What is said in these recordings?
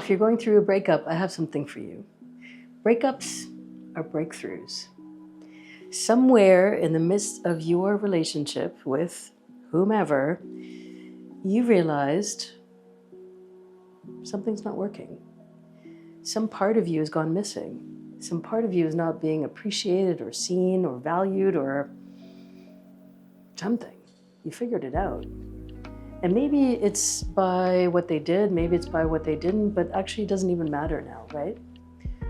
If you're going through a breakup, I have something for you. Breakups are breakthroughs. Somewhere in the midst of your relationship with whomever, you realized something's not working. Some part of you has gone missing. Some part of you is not being appreciated or seen or valued or something. You figured it out. And maybe it's by what they did, maybe it's by what they didn't, but actually it doesn't even matter now, right?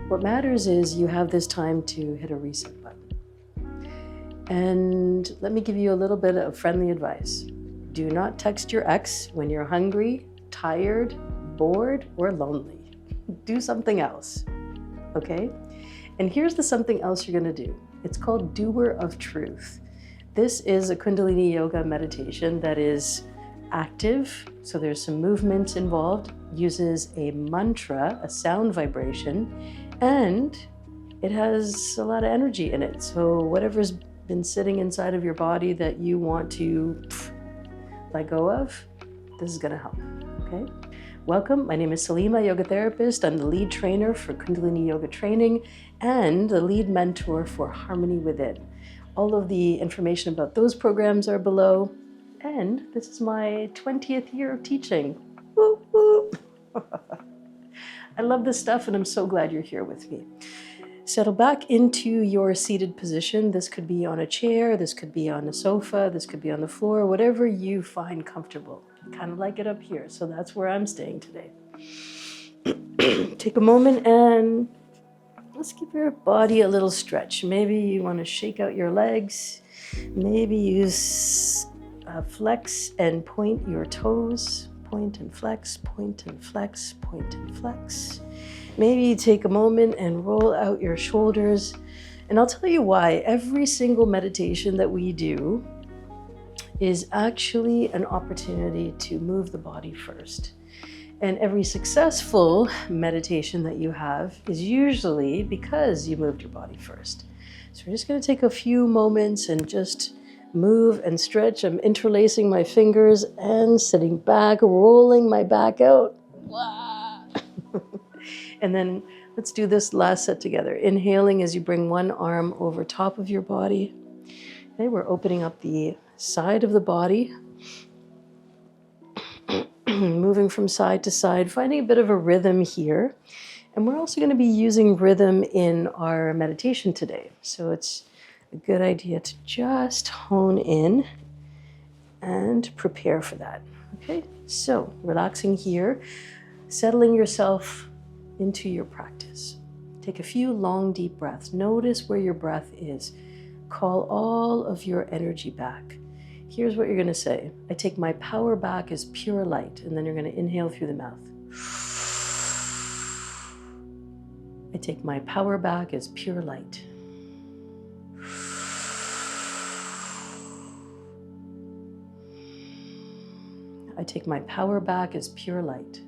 What matters is you have this time to hit a reset button. And let me give you a little bit of friendly advice. Do not text your ex when you're hungry, tired, bored, or lonely. Do something else, okay? And here's the something else you're gonna do. It's called Doer of Truth. This is a Kundalini Yoga meditation that is active, so there's some movement involved, uses a mantra, a sound vibration, and it has a lot of energy in it. So whatever's been sitting inside of your body that you want to let go of, this is gonna help, okay? Welcome, my name is Salimah, yoga therapist. I'm the lead trainer for Kundalini Yoga training and the lead mentor for Harmony Within. All of the information about those programs are below. And this is my 20th year of teaching. Woo, woo. I love this stuff and I'm so glad you're here with me. Settle back into your seated position. This could be on a chair, this could be on a sofa, this could be on the floor, whatever you find comfortable. I kind of like it up here, so that's where I'm staying today. Take a moment and let's give your body a little stretch. Maybe you want to shake out your legs. Maybe use flex and point your toes. Point and flex, point and flex, point and flex. Maybe take a moment and roll out your shoulders. And I'll tell you why. Every single meditation that we do is actually an opportunity to move the body first. And every successful meditation that you have is usually because you moved your body first. So we're just going to take a few moments and just move and stretch. I'm interlacing my fingers and sitting back, rolling my back out. And then let's do this last set together. Inhaling as you bring one arm over top of your body. Okay, we're opening up the side of the body. Moving from side to side, finding a bit of a rhythm here. And we're also going to be using rhythm in our meditation today. So it's a good idea to just hone in and prepare for that. Okay, so relaxing here, settling yourself into your practice. Take a few long, deep breaths. Notice where your breath is. Call all of your energy back. Here's what you're going to say. I take my power back as pure light. And then you're going to inhale through the mouth. I take my power back as pure light. I take my power back as pure light.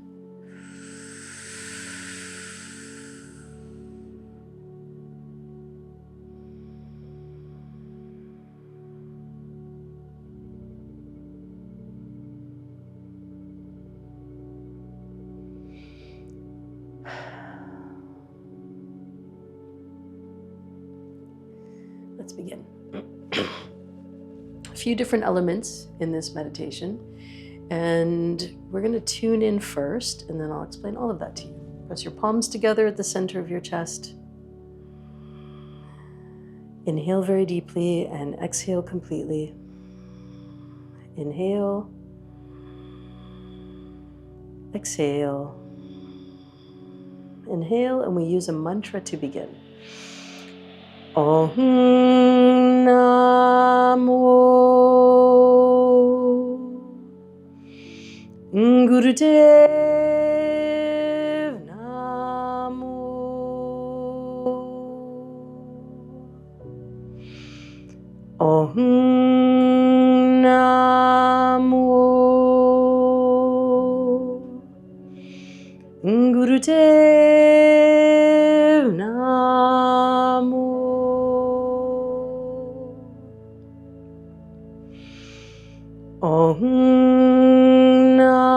Let's begin. A few different elements in this meditation, and we're going to tune in first, and then I'll explain all of that to you. Press your palms together at the center of your chest. Inhale very deeply and exhale completely. Inhale. Exhale. Inhale, and we use a mantra to begin. Om Namo Gurudev Namo Om Namo Gurudev Namo Om Namo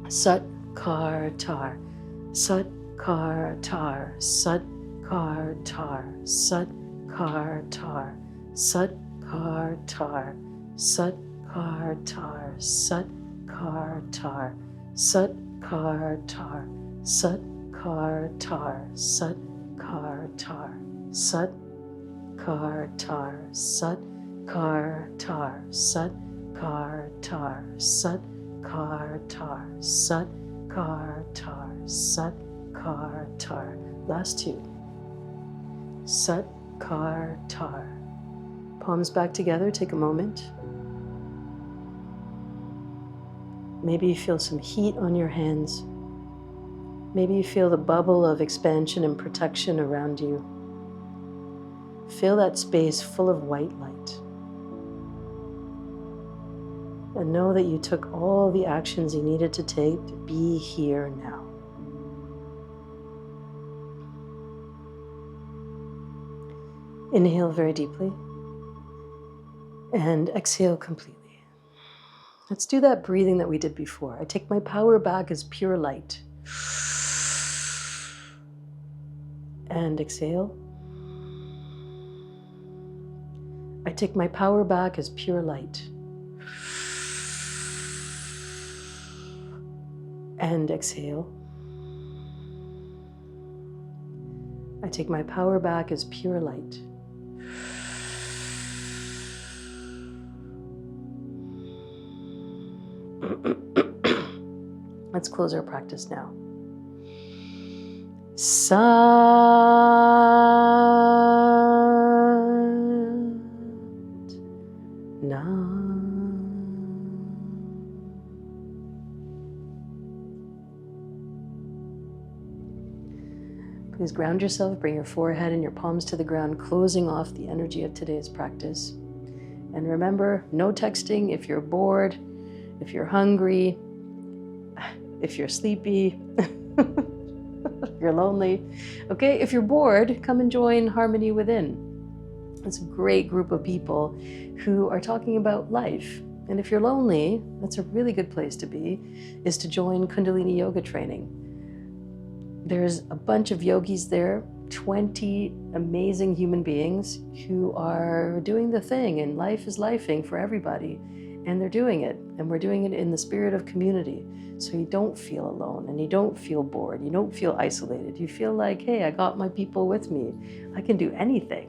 Sat-kar-tar, Sat-kar-tar, Sat-kar-tar, Sat-kar-tar, Sat-kar-tar, Sat-kar-tar, Sat-kar-tar, Sat-kar-tar, Sat-kar-tar, Sat-kar-tar, Sat-kar-tar, Sat-kar-tar, Sat-kar-tar, Sat-kar-tar, Sat-kar-tar, Sat-kar-tar. Last two. Sat-kar-tar. Palms back together, take a moment. Maybe you feel some heat on your hands. Maybe you feel the bubble of expansion and protection around you. Feel that space full of white light. And know that you took all the actions you needed to take to be here now. Inhale very deeply and exhale completely. Let's do that breathing that we did before. I take my power back as pure light. And exhale. I take my power back as pure light. And exhale. I take my power back as pure light. Let's close our practice now. Sat Nam. Please ground yourself, bring your forehead and your palms to the ground, closing off the energy of today's practice. And remember, no texting if you're bored, if you're hungry, if you're sleepy, if you're lonely. Okay, if you're bored, come and join Harmony Within. It's a great group of people who are talking about life. And if you're lonely, that's a really good place to be, is to join Kundalini Yoga training. There's a bunch of yogis there, 20 amazing human beings who are doing the thing, and life is lifing for everybody. And they're doing it, and we're doing it in the spirit of community. So you don't feel alone, and you don't feel bored, you don't feel isolated. You feel like, hey, I got my people with me. I can do anything,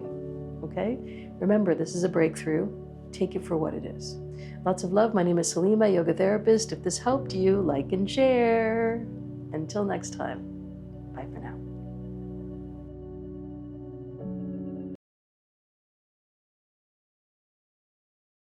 okay? Remember, this is a breakthrough. Take it for what it is. Lots of love. My name is Salimah, yoga therapist. If this helped you, like and share. Until next time, bye for now.